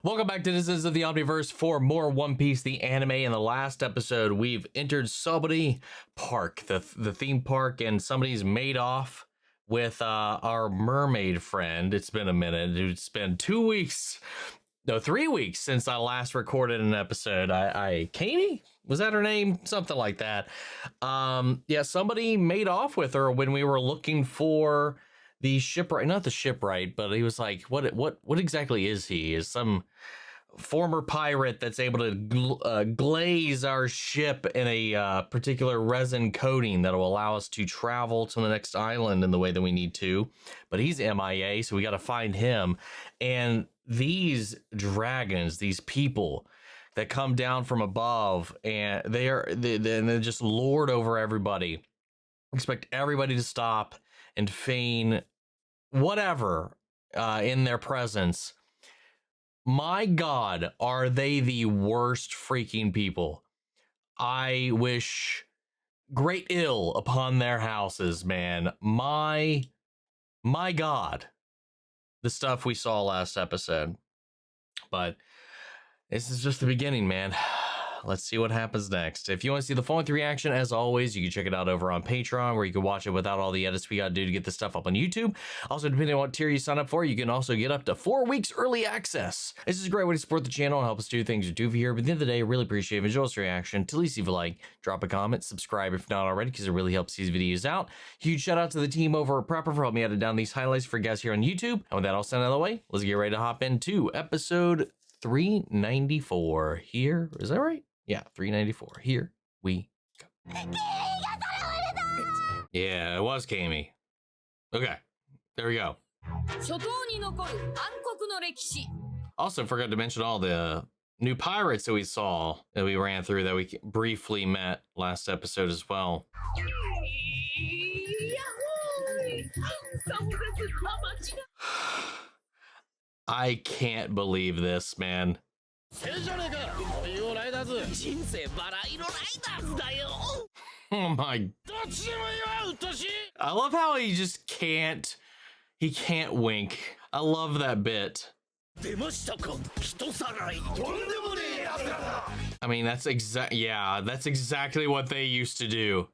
Welcome back to Citizens of the Omniverse for more One Piece, the anime. In the last episode, we've entered Sabaody Park, the theme park, and somebody's made off with our mermaid friend. It's been a minute. It's been 2 weeks, no, 3 weeks since I last recorded an episode. Katie? Was that her name? Something like that. Yeah, somebody made off with her when we were looking for the shipwright, not the shipwright, but he was like, what exactly is he? Is some former pirate that's able to glaze our ship in a particular resin coating that will allow us to travel to the next island in the way that we need to. But he's MIA, so we got to find him. And these dragons, these people that come down from above, and they just lord over everybody. Expect everybody to stop and feign whatever in their presence. My God, are they the worst freaking people? I wish great ill upon their houses, man. My God, the stuff we saw last episode. But this is just the beginning, man. Let's see what happens next. If you want to see the full length reaction, as always, you can check it out over on Patreon, where you can watch it without all the edits we got to do to get this stuff up on YouTube. Also, depending on what tier you sign up for, you can also get up to 4 weeks early access. This is a great way to support the channel and help us do things we do for here. But at the end of the day, I really appreciate visuals reaction. To at least leave a like, drop a comment, subscribe if not already, because it really helps these videos out. Huge shout out to the team over at Prepper for helping me edit down these highlights for guys here on YouTube. And with that all sent out of the way, let's get ready to hop into episode 394 here. Is that right? Yeah, 394. Here we go. Yeah, it was Kami. Okay, there we go. Also forgot to mention all the new pirates that we saw, that we ran through, that we briefly met last episode as well. I can't believe this, man. Oh my. I love how he just can't, he can't wink. I love that bit. I mean, that's exactly what they used to do.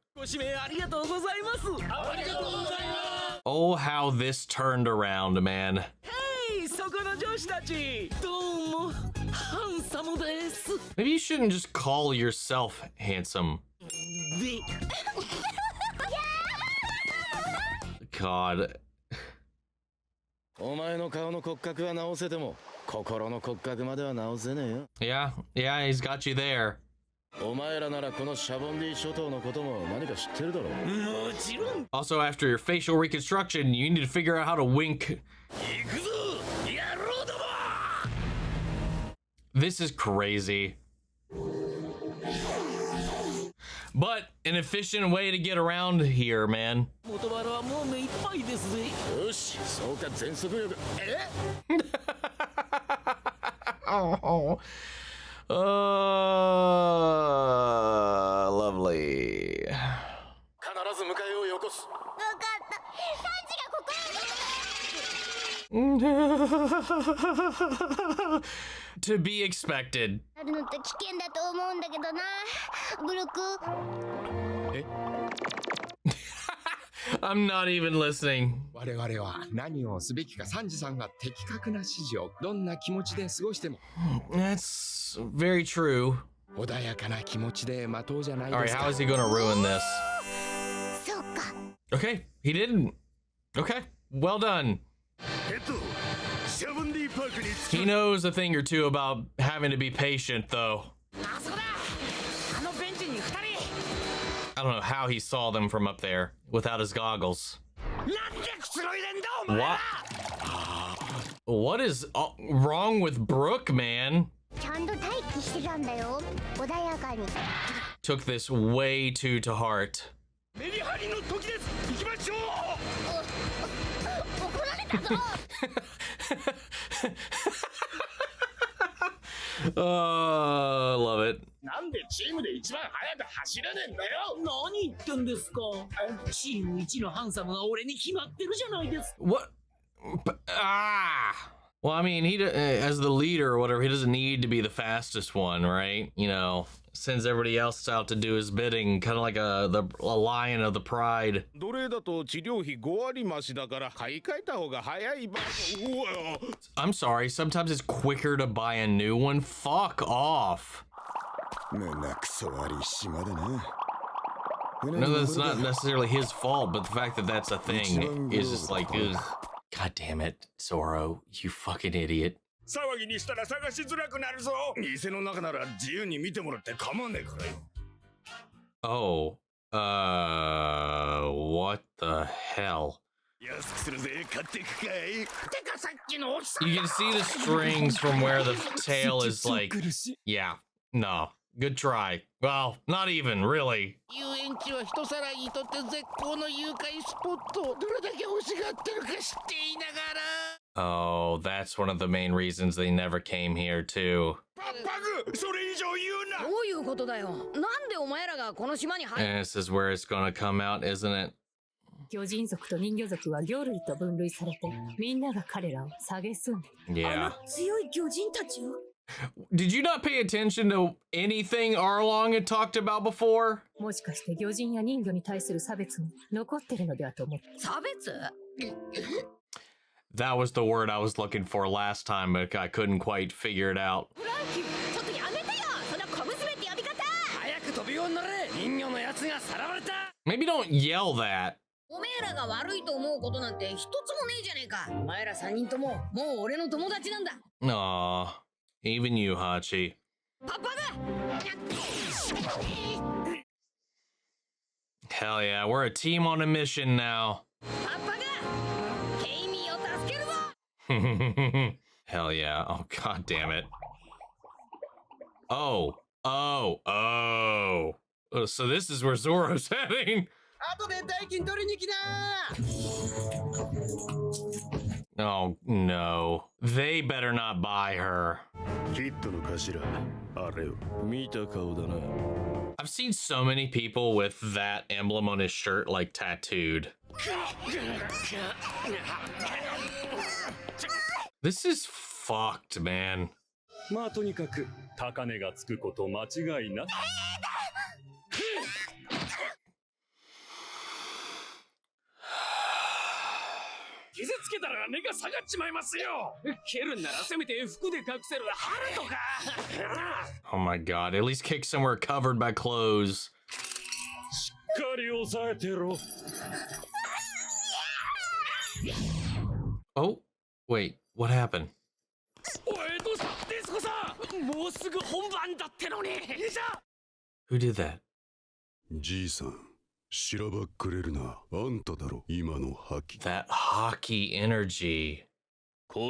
Oh, how this turned around, man. Maybe you shouldn't just call yourself handsome. God. Yeah, he's got you there. Also, after your facial reconstruction, you need to figure out how to wink. This is crazy. But an efficient way to get around here, man. Oh, lovely. To be expected. I'm not even listening. That's very true. Alright, how is he gonna ruin this? Okay, he didn't. Okay, well done. He knows a thing or two about having to be patient, though. I don't know how he saw them from up there without his goggles. What? What is wrong with Brook, man? Took this way too to heart. Oh, I love it. What? Well, I mean, as the leader or whatever, he doesn't need to be the fastest one, right? You know, sends everybody else out to do his bidding, kind of like a lion of the pride. I'm sorry, sometimes it's quicker to buy a new one. Fuck off. I know that's not necessarily his fault, but the fact that that's a thing is just like, ugh. God damn it, Zoro, you fucking idiot. Oh, what the hell? You can see the strings from where the tail is like, yeah, no, good try. Well, not even, really. Oh, that's one of the main reasons they never came here, too. And this is where it's gonna come out, isn't it? Yeah. Did you not pay attention to anything Arlong had talked about before? That was the word I was looking for last time, but I couldn't quite figure it out. Maybe don't yell that. Aww, even you, Hachi. Hell yeah, we're a team on a mission now. Hell yeah. Oh, god damn it. Oh. So this is where Zoro's heading. Oh, no. They better not buy her. I've seen so many people with that emblem on his shirt, like, tattooed. This is fucked, man. Oh my god, at least kick somewhere covered by clothes. Oh, wait, what happened? Who did that? That hockey energy. Oh,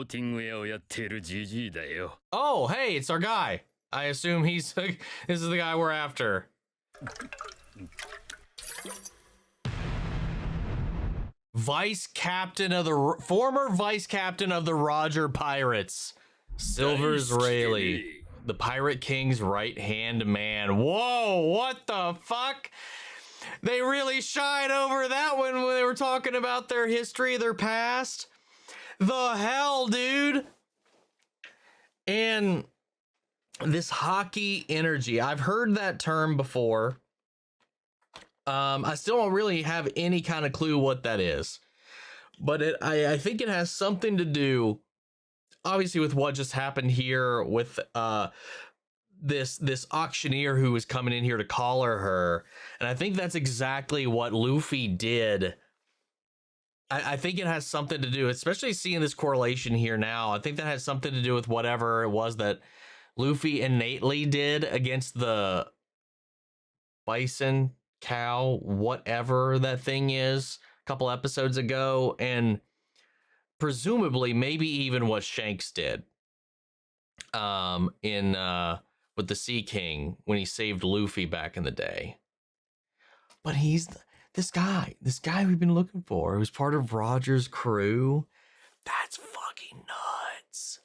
hey, it's our guy. I assume this is the guy we're after. Former vice captain of the Roger Pirates, Silvers Rayleigh, the Pirate King's right-hand man. Whoa, what the fuck? They really shied over that one when they were talking about their history, their past. The hell, dude? And this hockey energy, I've heard that term before. I still don't really have any kind of clue what that is. But I think it has something to do, obviously, with what just happened here with this auctioneer who was coming in here to collar her. And I think that's exactly what Luffy did. I think it has something to do, especially seeing this correlation here now. I think that has something to do with whatever it was that Luffy innately did against the bison, cow, whatever that thing is, a couple episodes ago. And presumably maybe even what Shanks did with the Sea King when he saved Luffy back in the day. But he's this guy we've been looking for, who's part of Roger's crew. That's fucking nuts.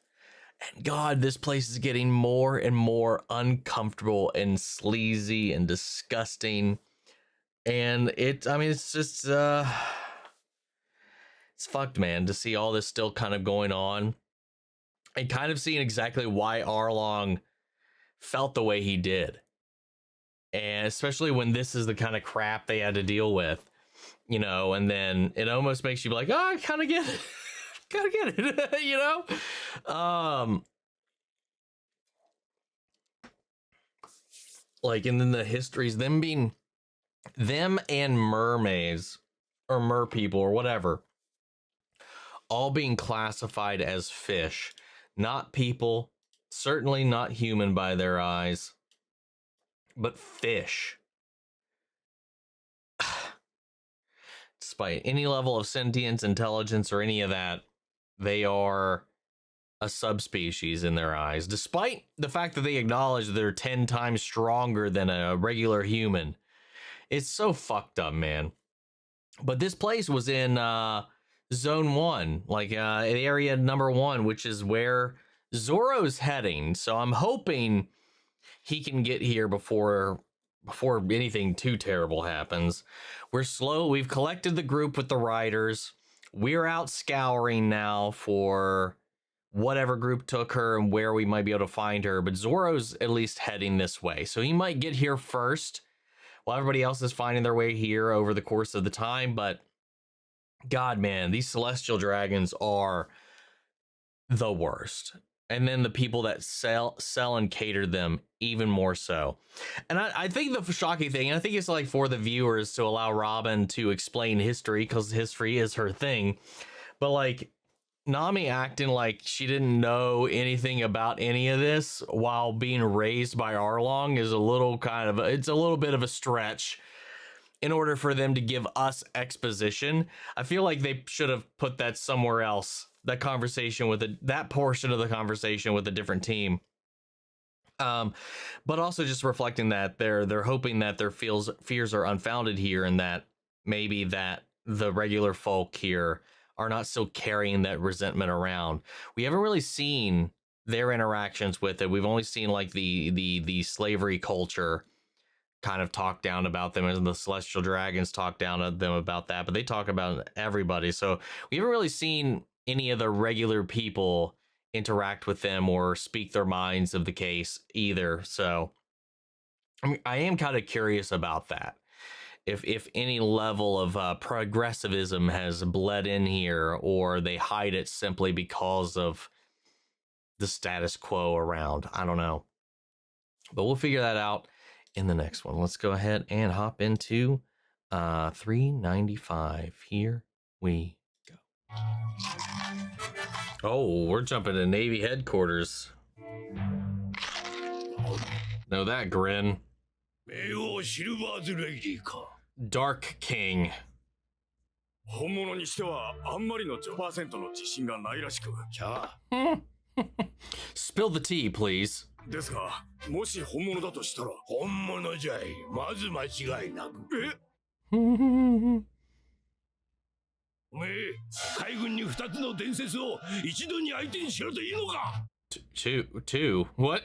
And God, this place is getting more and more uncomfortable and sleazy and disgusting. And it's just, it's fucked, man, to see all this still kind of going on. and kind of seeing exactly why Arlong felt the way he did. And especially when this is the kind of crap they had to deal with, you know, and then it almost makes you be like, oh, I kind of get it. Kind of get it, you know? Like, and then the histories, them and mermaids or mer people or whatever, all being classified as fish, not people, certainly not human by their eyes, but fish. Despite any level of sentience, intelligence, or any of that, they are a subspecies in their eyes, despite the fact that they acknowledge they're 10 times stronger than a regular human. It's so fucked up, man. But this place was in Zone 1, like area number 1, which is where Zoro's heading. So I'm hoping he can get here before anything too terrible happens. We're slow. We've collected the group with the riders. We're out scouring now for whatever group took her and where we might be able to find her. But Zoro's at least heading this way. So he might get here first while everybody else is finding their way here over the course of the time. But God, man, these celestial dragons are the worst. And then the people that sell and cater them even more so. And I think the shocking thing, and I think it's like for the viewers to allow Robin to explain history, because history is her thing. But like Nami acting like she didn't know anything about any of this while being raised by Arlong is a little it's a little bit of a stretch in order for them to give us exposition. I feel like they should have put that somewhere else. That conversation with that portion of the conversation with a different team. But also just reflecting that they're hoping that their fears are unfounded here, and that maybe that the regular folk here are not still carrying that resentment around. We haven't really seen their interactions with it. We've only seen like the slavery culture kind of talk down about them, and the celestial dragons talk down at them about that, but they talk about everybody. So we haven't really seen any of the regular people interact with them or speak their minds of the case either. So I am kind of curious about that. If any level of progressivism has bled in here, or they hide it simply because of the status quo around. I don't know. But we'll figure that out in the next one. Let's go ahead and hop into 395. Here we go. Oh, we're jumping to Navy headquarters. Know that grin. Dark King. Spill the tea, please. Two? What?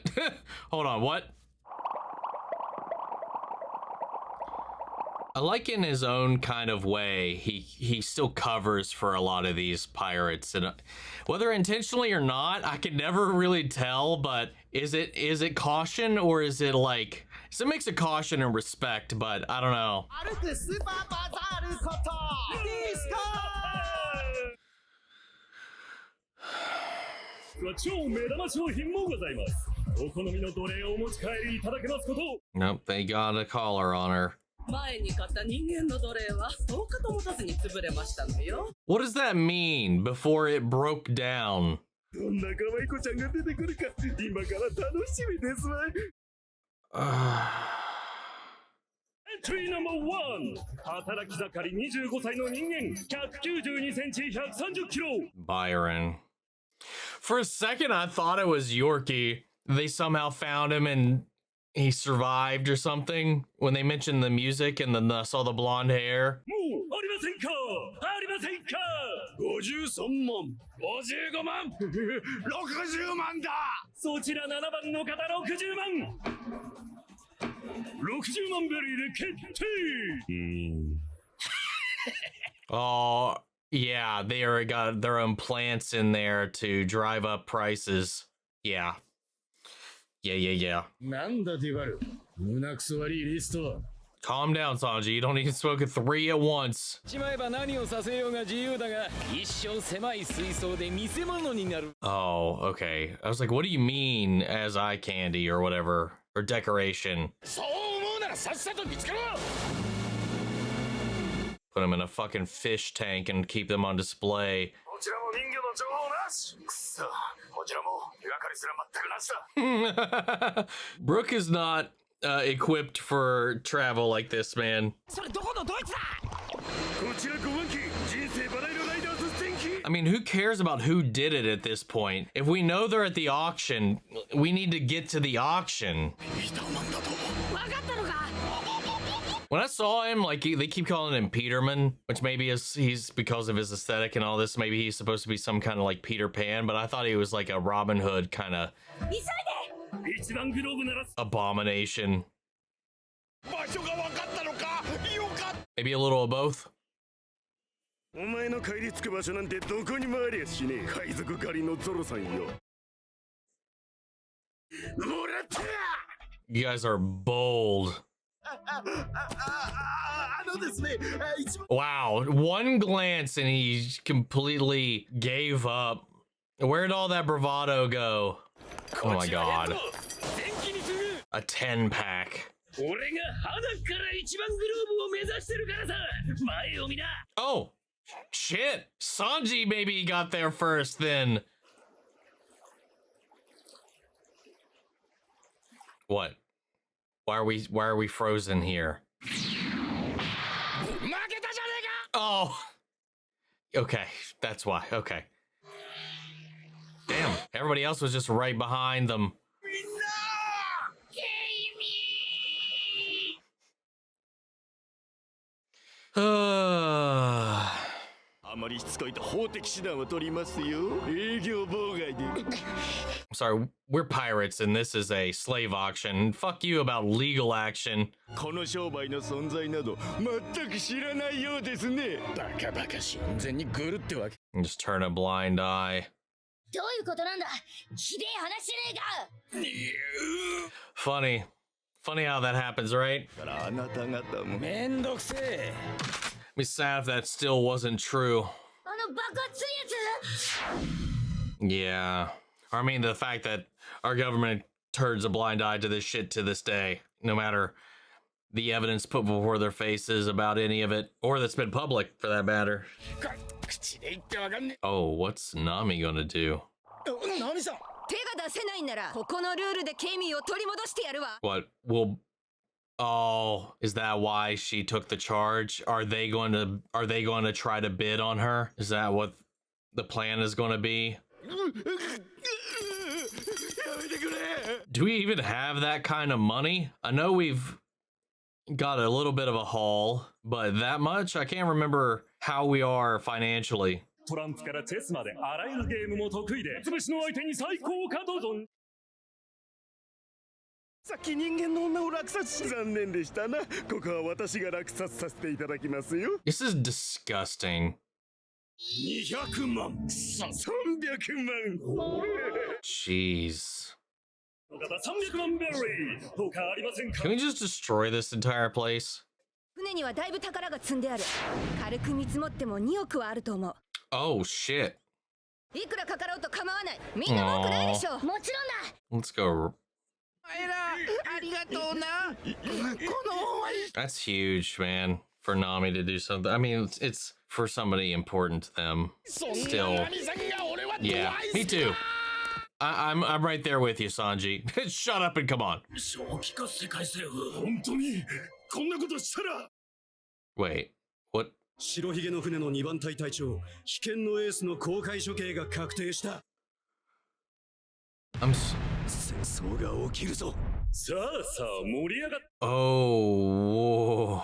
Hold on, what? I like in his own kind of way, he still covers for a lot of these pirates, and whether intentionally or not, I can never really tell. But is it caution, or is it like it's a mix of caution and respect? But I don't know. Nope, they got a collar on her. What does that mean before it broke down? Entry number 1. Byron. For a second, I thought it was Yorkie. They somehow found him and he survived or something when they mentioned the music and then saw the blonde hair. Oh, Yeah, they are got their own plants in there to drive up prices. Yeah. Yeah. なんだディバル、胸くそ悪いリスト。 Calm down, Sanji. You don't need to smoke 3 at once. しまえば何をさせようが自由だが、一生狭い水槽で見せ物になる。 Oh, okay. I was like, what do you mean as eye candy or whatever? Or decoration? そう思うならさっさと見つけろ。 Put them in a fucking fish tank and keep them on display. こちらも人魚の情報なし。くそ、こちらも手がかりすら全くなしだ。 Brooke is not equipped for travel like this, man. それどこのドイツだ。こちら5番機、人生バラ色ライダーズ戦機。 I mean, who cares about who did it at this point? If we know they're at the auction, we need to get to the auction. ピーターマンだと。わかったのか。 When I saw him, like they keep calling him Peterman, which maybe he's because of his aesthetic and all this. Maybe he's supposed to be some kind of like Peter Pan, but I thought he was like a Robin Hood kind of 急いで。 一番グローブなら abomination. 場所が分かったのか。よかった。 Maybe a little of both. お前の帰り着く場所なんてどこにもありゃしねえ。海賊狩りのゾロさんよ。もらった。 You guys are bold. ですね。Wow, one glance and he completely gave up. Where'd all that bravado go? Oh my god. A 10 pack. 俺が花から一番グローブを目指してるからさ。前を見な。 Oh, shit. Sanji maybe got there first then. What? Why are we frozen here? Oh. Okay, that's why. Okay. Damn, everybody else was just right behind them. I'm あまりしつこいと法的手段を取りますよ。営業妨害で。 sorry, we're pirates and this is a slave auction. Fuck you about legal action. この商売の存在など全く知らないようですね。バカバカし、完全にグルってわけ。 Just turn a blind eye. どういうことなんだ。ひでえ話じゃねえか。 Funny. Funny how that happens, right? あなた方も。めんどくせえ。 Be sad if that still wasn't true. あの爆発するやつ。 Yeah. I mean, the fact that our government turns a blind eye to this shit to this day, no matter the evidence put before their faces about any of it, or that's been public for that matter. 口で言ってわかんね。 Oh, what's Nami gonna do? ナミさん。手が出せないんならここのルールでケミーを取り戻してやるわ。 What will... Oh, is that why she took the charge? Are they going to try to bid on her? Is that what the plan is going to be? Do we even have that kind of money? I know we've got a little bit of a haul, but that much? I can't remember how we are financially. トランプからチェスまであらゆるゲームも得意で、潰しの相手に最高かどうぞ。さっき人間の女を落札し残念でしたな。ここは私が落札させていただきますよ。 This is disgusting. 200万、300万。 Jeez. お方300万ベリー。どうかありませんか。 Can we just destroy this entire place? 船にはだいぶ宝が積んである。軽く見積もっても2億はあると思う。 Oh, shit. いくらかかろうと構わない。みんな文句ないでしょ。もちろんだ。 Let's go. ありがとうな。 That's huge, man. For Nami to do something. I mean, it's for somebody important to them. Still. Yeah, me too. I'm right there with you, Sanji. Shut up and come on. 正気か世界政府。本当にこんなことしたら。 Wait, what? 白ひげの船の2番隊隊長、危険のエースの公開処刑が確定した。 戦争が起きるぞ。さあさあ盛り上がっ。 Oh,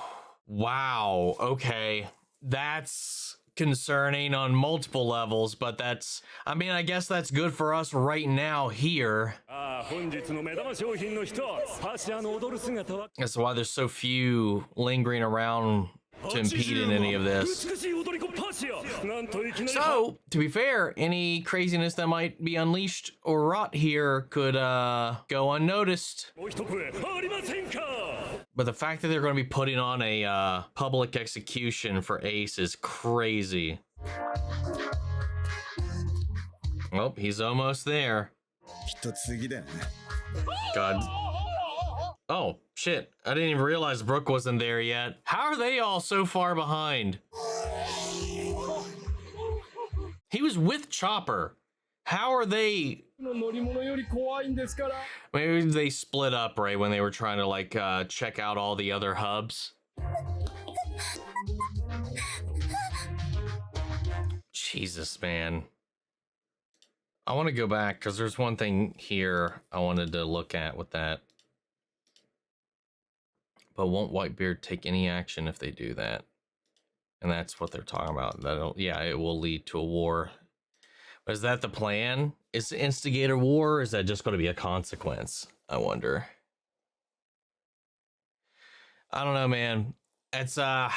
wow. Okay. That's concerning on multiple levels, but that's, I mean, I guess that's good for us right now here. ああ、本日の目玉商品の一つ、パシアの踊る姿は。 That's why there's so few lingering around to impede in any of this. So, to be fair, any craziness that might be unleashed or wrought here could go unnoticed. But the fact that they're going to be putting on a public execution for Ace is crazy. Oh, he's almost there. God. Oh, shit. I didn't even realize Brooke wasn't there yet. How are they all so far behind? He was with Chopper. How are they? Maybe they split up, right, when they were trying to, like, check out all the other hubs. Jesus, man. I want to go back because there's one thing here I wanted to look at with that. But won't Whitebeard take any action if they do that? And that's what they're talking about. That'll, yeah, it will lead to a war. But is that the plan? Is to instigate a war, or is that just going to be a consequence? I wonder. I don't know, man. It's like,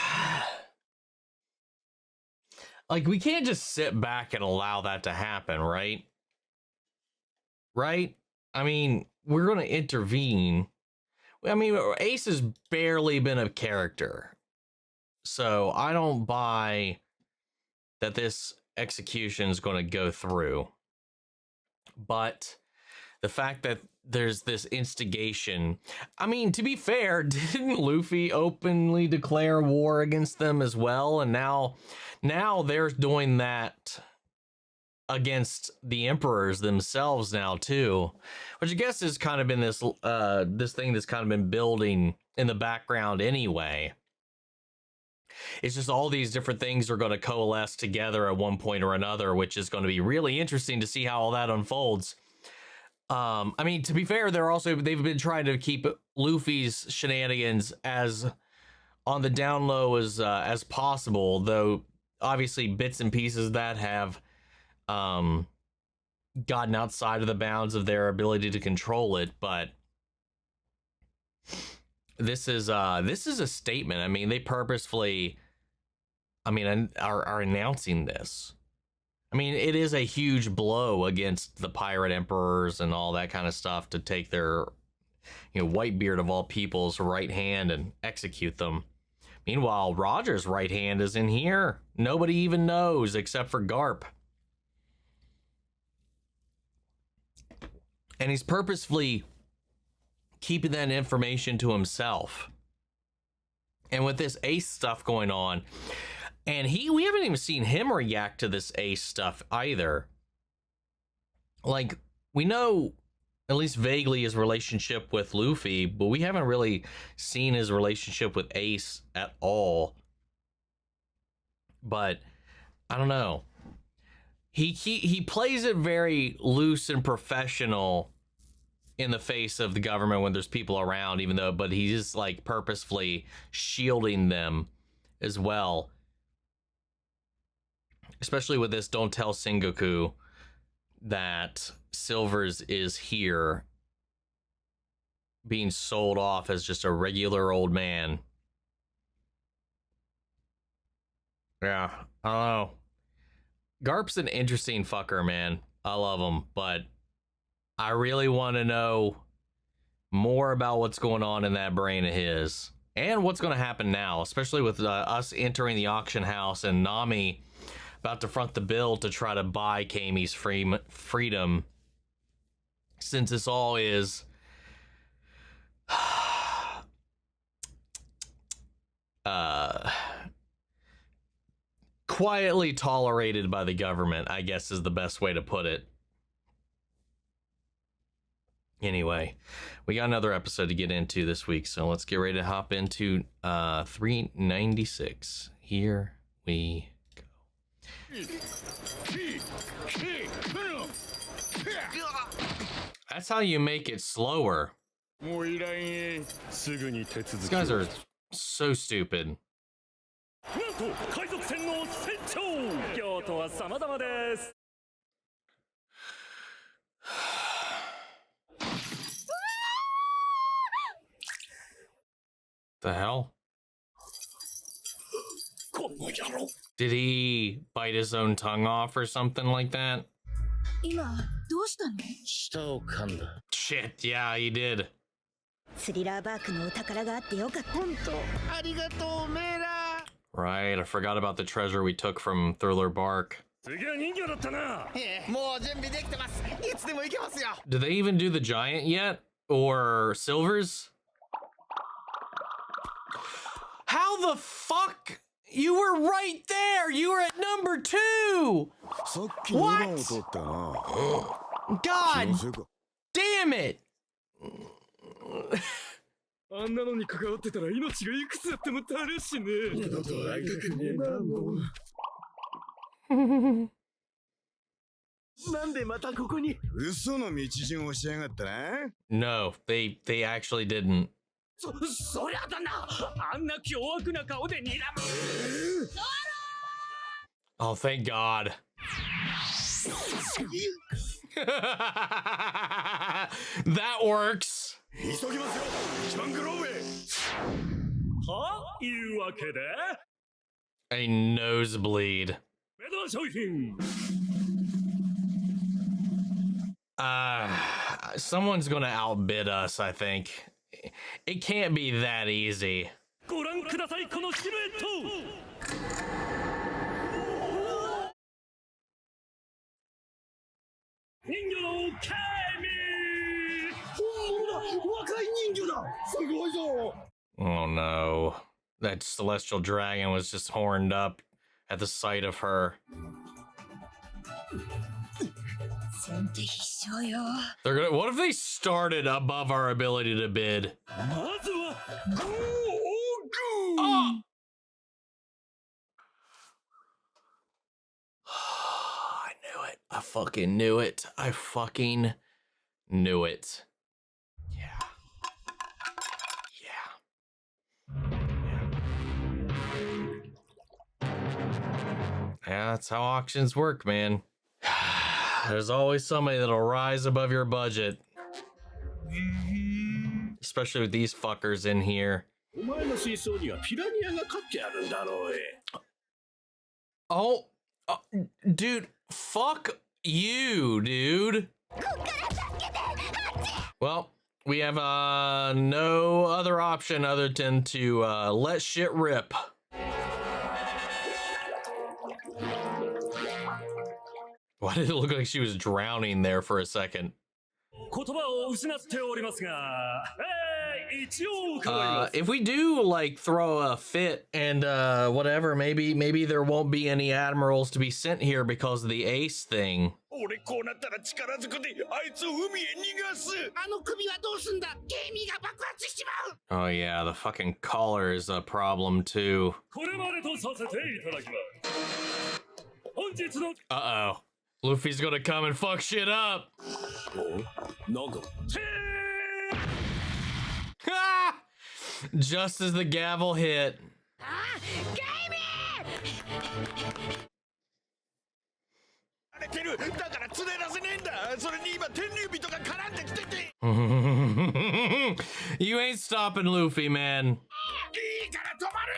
we can't just sit back and allow that to happen, right? Right? I mean, we're going to intervene. I mean, Ace has barely been a character. So I don't buy that this execution is going to go through. But the fact that there's this instigation, I mean, to be fair, didn't Luffy openly declare war against them as well? And now they're doing that against the emperors themselves now too, which I guess has kind of been this this thing that's kind of been building in the background anyway. It's just all these different things are going to coalesce together at one point or another, which is going to be really interesting to see how all that unfolds. I mean, to be fair, they've been trying to keep Luffy's shenanigans as on the down low as possible, though obviously bits and pieces that have gotten outside of the bounds of their ability to control it. But this is a statement. I mean, they purposefully, I mean, are announcing this. I mean, it is a huge blow against the pirate emperors and all that kind of stuff to take their, Whitebeard of all people's right hand and execute them. Meanwhile, Roger's right hand is in here. Nobody even knows except for Garp. And he's purposefully keeping that information to himself. And with this Ace stuff going on, and we haven't even seen him react to this Ace stuff either. Like, we know at least vaguely his relationship with Luffy, but we haven't really seen his relationship with Ace at all. But I don't know. He plays it very loose and professional in the face of the government when there's people around, but he's like purposefully shielding them as well. Especially with this, don't tell Sengoku that Silvers is here, being sold off as just a regular old man. Yeah, I don't know. Garp's an interesting fucker, man. I love him, but I really want to know more about what's going on in that brain of his and what's going to happen now, especially with us entering the auction house and Nami about to front the bill to try to buy Kamei's freedom, since this all is quietly tolerated by the government, I guess is the best way to put it. Anyway, we got another episode to get into this week, so let's get ready to hop into 396. Here we go. That's how you make it slower. These guys are so stupid. The hell? Did he bite his own tongue off or something like that? 今どうしたの？舌を噛んだ。 Shit, yeah, he did. スリラーバークのお宝があってよかった。本当ありがとうおめえら。 Right, I forgot about the treasure we took from Thriller Bark. 次は人魚だったな。もう準備できてます。いつでも行けますよ。 Did they even do the giant yet? Or silvers? How the fuck? You were right there! You were at number 2! さっきの番を取ったな。 God damn it! あんなのに関わってたら命がいくつあっても足るしね。二度と会いたくねえなもう。なんでまたここに？嘘の道順をしやがったな。 No, they actually didn't. そりゃだな。あんな凶悪な顔で睨む。Oh, thank God. That works. 急ぎますよ。一番グローウェイ。はいうわけで A nosebleed. 目玉商品。Someone's gonna outbid us, I think. It can't be that easy. ご覧くださいこのシルエット。人魚のケミ。本物だ。若い人魚だ。すごいぞ。 Oh no. That celestial dragon was just horned up at the sight of her. 先手必勝よ。 They're gonna. What if they started above our ability to bid? まずはゴーゴー。 Oh! I knew it. I fucking knew it. I fucking knew it. Yeah. Yeah, that's how auctions work, man. There's always somebody that'll rise above your budget. Especially with these fuckers in here. お前の水槽にはピラニアが飼ってあるんだろう。 Oh, dude, fuck you, dude. Well, we have no other option other than to let shit rip. Why did it look like she was drowning there for a second? 言葉を失っておりますが、一応伺います。 If we do like throw a fit and whatever, maybe there won't be any admirals to be sent here because of the ace thing. 俺こうなったら力ずくであいつを海へ逃がす。あの首はどうすんだ。ケミが爆発しちまう。 Oh yeah, the fucking collar is a problem too. これまでとさせていただきます。本日の Uh-oh. Luffy's gonna come and fuck shit up. なんだ。 Ah! Just as the gavel hit. 荒れてる。だから釣れらせねえんだ。それに今天竜人が絡んできてて。 You ain't stopping Luffy, man. いいから止まる。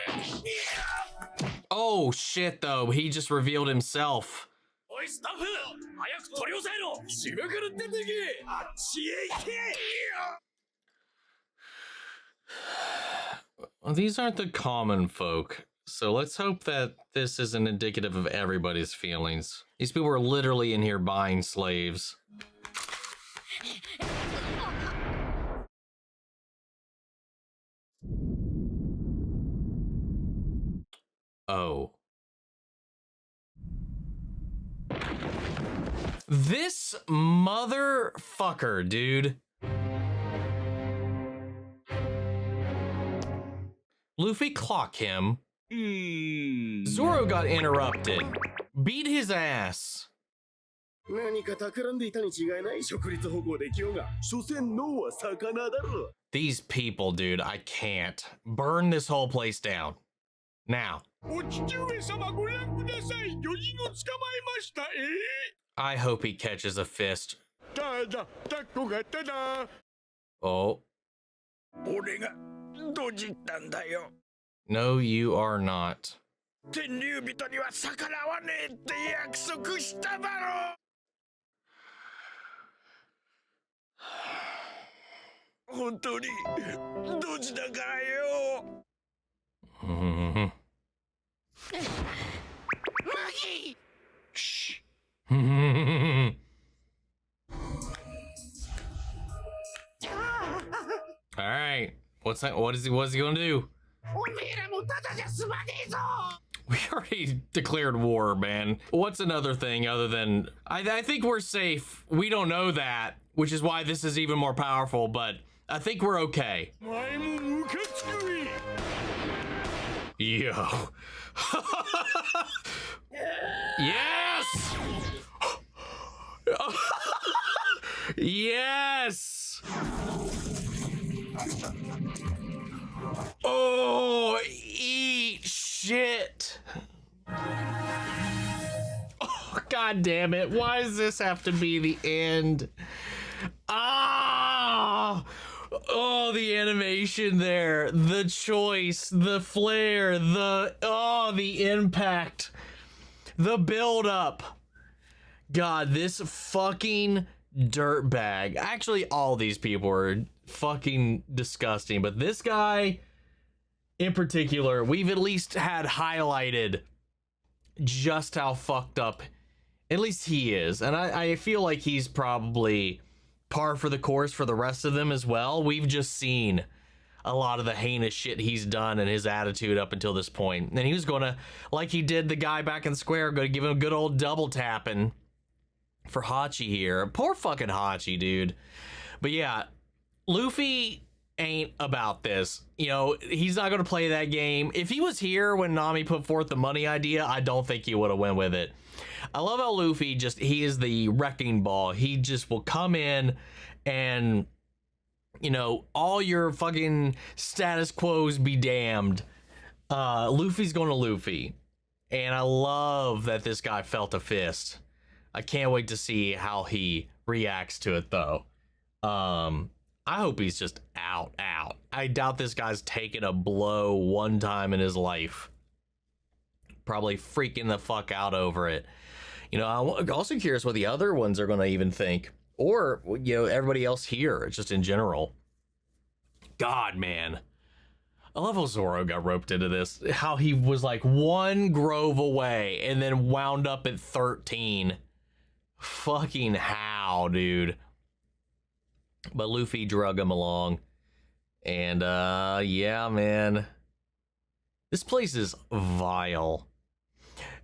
Oh shit though, he just revealed himself. おいスタッフ、早く取り押さえろ。島から出てけ。あっちへ行け。 Well, these aren't the common folk, so let's hope that this isn't indicative of everybody's feelings. These people are literally in here buying slaves. Oh. This motherfucker, dude. Luffy clock him. Zoro got interrupted. Beat his ass. 何か企んでいたに違いない。食率保護できようが、所詮脳は魚だろ。 These people, dude, I can't. Burn this whole place down. Now. お父上様ご覧ください。魚人を捕まえました。I hope he catches a fist. ただ、タコがただ。 Oh. 俺がドジったんだよ。 No, you are not. 天竜人には逆らわねえって約束しただろ。本当にドジだからよ。Mhm. 麦 All right. What's that? What's he gonna do? おめえらもただじゃ済まねえぞ。 We already declared war, man. What's another thing other than I think we're safe. We don't know that, which is why this is even more powerful, but I think we're okay. 前もムカつくい。 Yo. Yes! Yes! Oh, eat shit. Oh, God damn it. Why does this have to be the end? Ah! Oh, the animation there, the choice, the flair, the impact, the build up. God, this fucking dirtbag. Actually, all these people are fucking disgusting, but this guy in particular, we've at least had highlighted just how fucked up at least he is. And I feel like he's probably par for the course for the rest of them as well. We've just seen a lot of the heinous shit he's done and his attitude up until this point. And he was gonna, like he did the guy back in the square, gonna give him a good old double tapping for Hachi here. Poor fucking Hachi, dude. But yeah, Luffy ain't about this. You know, he's not gonna play that game. If he was here when Nami put forth the money idea, I don't think he would have went with it. I love how Luffy he is the wrecking ball. He just will come in and, you know, all your fucking status quos be damned. Luffy's going to Luffy. And I love that this guy felt a fist. I can't wait to see how he reacts to it, though. I hope he's just out. I doubt this guy's taken a blow one time in his life. Probably freaking the fuck out over it. You know, I'm also curious what the other ones are going to even think. Or, you know, everybody else here, just in general. God, man. I love how Zoro got roped into this. How he was like one grove away and then wound up at 13. Fucking how, dude. But Luffy drug him along. And, yeah, man. This place is vile.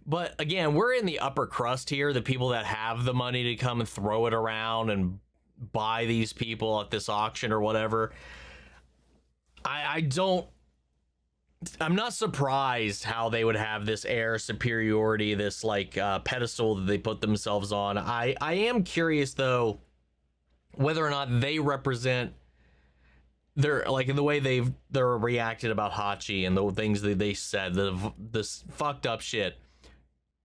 But again, we're in the upper crust here, the people that have the money to come and throw it around and buy these people at this auction or whatever. I'm not surprised how they would have this air superiority, this like pedestal that they put themselves on. I am curious though, whether or not they represent their, like in the way they're reacted about Hachi and the things that they said, this fucked up shit.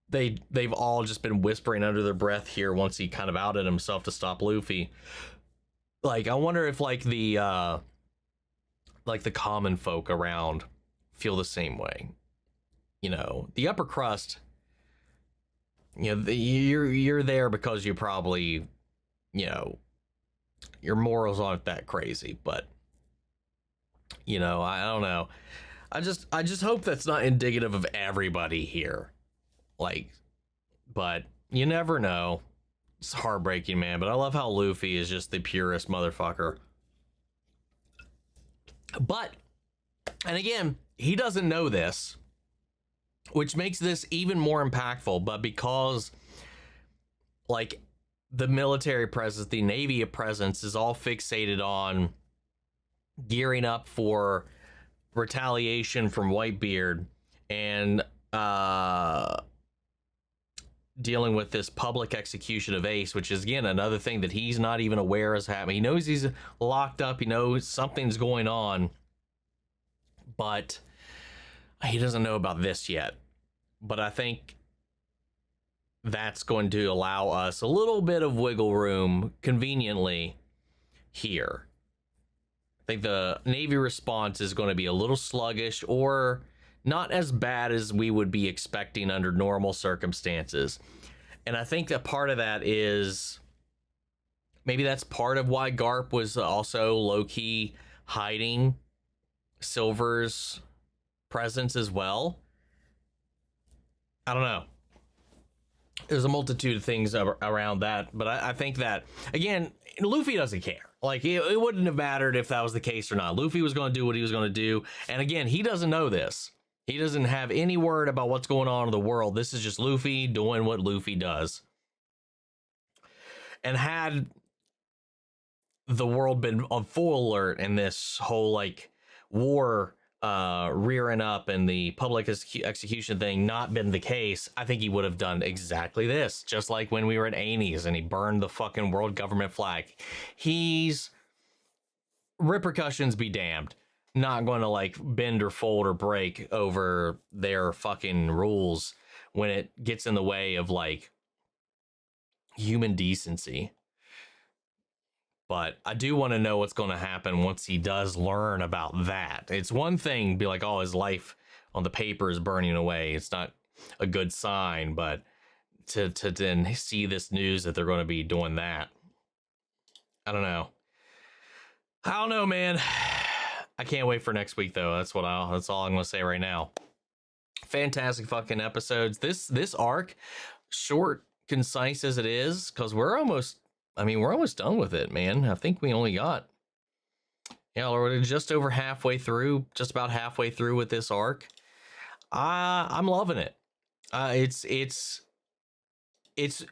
They've all just been whispering under their breath here once he kind of outed himself to stop Luffy. Like, I wonder if like the common folk around feel the same way. You know, the upper crust, you know, you're there because you probably, you know, your morals aren't that crazy, but you know, I don't know. I just hope that's not indicative of everybody here. Like, but you never know. It's heartbreaking, man. But I love how Luffy is just the purest motherfucker. But, and again, he doesn't know this, which makes this even more impactful. But because, like, the military presence, the Navy presence is all fixated on gearing up for retaliation from Whitebeard and, dealing with this public execution of Ace, which is again another thing that he's not even aware is happening. He knows he's locked up, he knows something's going on, but he doesn't know about this yet. But I think that's going to allow us a little bit of wiggle room conveniently here. I think the Navy response is going to be a little sluggish, or not as bad as we would be expecting under normal circumstances. And I think that part of that is maybe that's part of why Garp was also low-key hiding Silver's presence as well. I don't know. There's a multitude of things around that, but I think that, again, Luffy doesn't care. Like, it wouldn't have mattered if that was the case or not. Luffy was going to do what he was going to do, and again, he doesn't know this. He doesn't have any word about what's going on in the world. This is just Luffy doing what Luffy does. And had the world been on full alert and this whole, like, war rearing up and the public execution thing not been the case, I think he would have done exactly this, just like when we were at Amy's and he burned the fucking world government flag. He's, repercussions be damned, not going to like bend or fold or break over their fucking rules when it gets in the way of like human decency. But I do want to know what's going to happen once he does learn about that. It's one thing to be like, oh, his life on the paper is burning away. It's not a good sign, but to then see this news that they're going to be doing that. I don't know. I don't know, man. I can't wait for next week, though. That's all I'm going to say right now. Fantastic fucking episodes. This arc, short, concise as it is, because we're almost done with it, man. I think we only got, we're just over halfway through, just about halfway through with this arc. I'm loving it. It's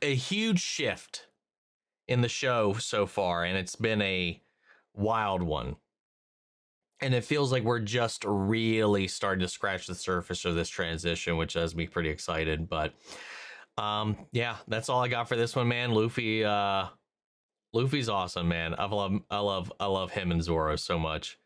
a huge shift in the show so far, and it's been a wild one. And it feels like we're just really starting to scratch the surface of this transition, which has me pretty excited. But yeah, that's all I got for this one, man. Luffy's awesome, man. I love him and Zoro so much.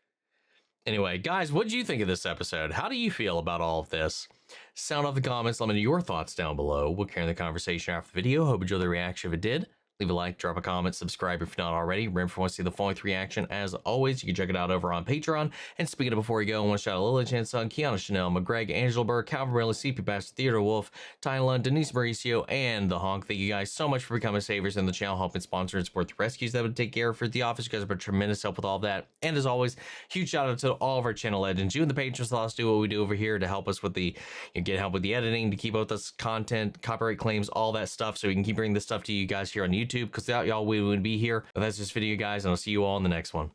Anyway, guys, what did you think of this episode? How do you feel about all of this? Sound off the comments. Let me know your thoughts down below. We'll carry the conversation after the video. Hope you enjoyed the reaction. If it did, leave a like, drop a comment, subscribe if you're not already. Remember, if you want to see the full length reaction, as always, you can check it out over on Patreon. And speaking of before you go, I want to shout out Lily Chanson, Kiana Chanel, McGreg, Angela Burr, Calvin Bareilles, CP Bastard, Theodore Wolf, Tylen, Denise Mauricio, and The Honk. Thank you guys so much for becoming savers in the channel, helping sponsor and support the rescues that would take care of for the office. You guys have been tremendous help with all of that. And as always, huge shout out to all of our channel legends. You and the patrons let us do what we do over here to help us with get help with the editing, to keep up with us content, copyright claims, all that stuff, so we can keep bringing this stuff to you guys here on YouTube, because without y'all we wouldn't be here. But that's this video, guys, and I'll see you all in the next one.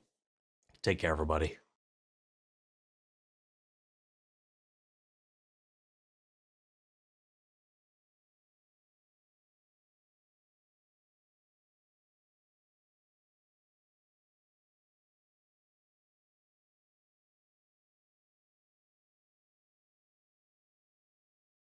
Take care, everybody.